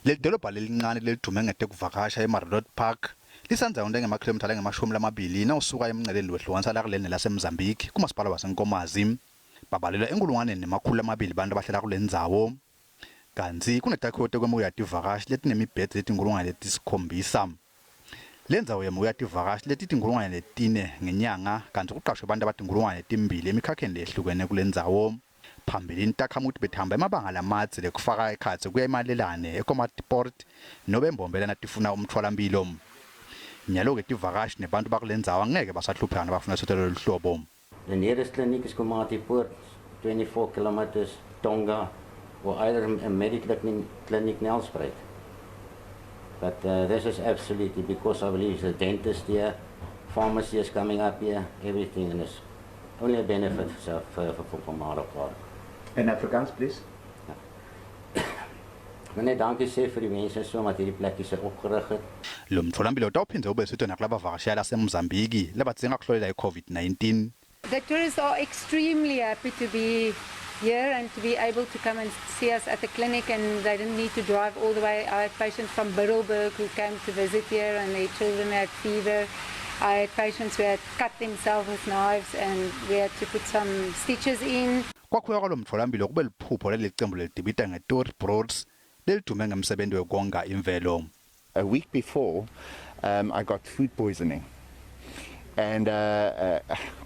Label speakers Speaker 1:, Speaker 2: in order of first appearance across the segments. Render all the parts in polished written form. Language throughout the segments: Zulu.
Speaker 1: Leli dolobha lelincane lelidume ngeTekuvakasha eMarloth Park lisenza into engemakhilomitha angama-20 nawusuka emnceleni wehlukanisa la kuleli laseMozambique kumasipala waseNkomazi. Babalelwa enkulungwaneni namakhulu amabili abantu abahlala kulendzawo. Kanti kunetakhiwo kwemuya tivakashi letinemibhede letinkulungwane letisikhombisa. Lendzawo yemuya tivakashi letitinkulungwane letine ngenyanga kanti kuqashwe abantu abatinkulungwane letimbili emikhakheni lehlukene kulendzawo. Phambilini Takhamuti bethamba emabanga lamadze lekufaka ekhatsi kuya emalelane eNkomatipoti nobe embombelana tifuna umtfolamphilo. Nyalo-ke tivakashi nebantu bakulendzawo angeke basahluphana bafuna sotelo loluhlobo.
Speaker 2: The nearest clinic is Nkomatipoti, 24 kilometers, Tonga, or either a medical clinic Nelspruit. But this is absolutely because I believe there's a dentist here, pharmacy is coming up here, everything, and it's only a benefit for Marokko.
Speaker 3: In Afrikaans, please.
Speaker 2: Meneer, dankie sê vir die mense so wat hierdie plek is opgerig het.
Speaker 1: Lo mtfolamphilo utawuphindze ube sitwe nakulabavakashela laseMozambique labadzinga kuhlolela i-COVID-19.
Speaker 4: The tourists are extremely happy to be here and to be able to come and see us at the clinic, and they didn't need to drive all the way. I had patients from Middelburg who came to visit here and their children had fever. I had patients who had cut themselves with knives and we had to put some stitches in.
Speaker 1: Kwakuya kwalo mtfolamphilo kube liphupho lelicembu lelidvute nge-iToerbroers lelidume ngemsebenzi wekonga imvelo.
Speaker 3: A week before, I got food poisoning. And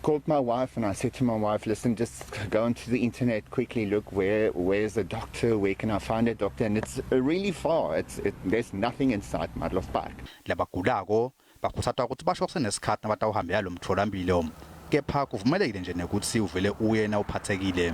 Speaker 3: called my wife and I said to my wife, listen, just go onto the internet, quickly look where's the doctor, where can I find a doctor? And it's really far, there's nothing inside Marloth Park.
Speaker 1: Labagulako bakhuthathwa ukuthi basho kusenesikhathi nabatawuhambela lo mtfolamphilo kepha kuvumelekile nje nekuthi uvele uye na uphathekile.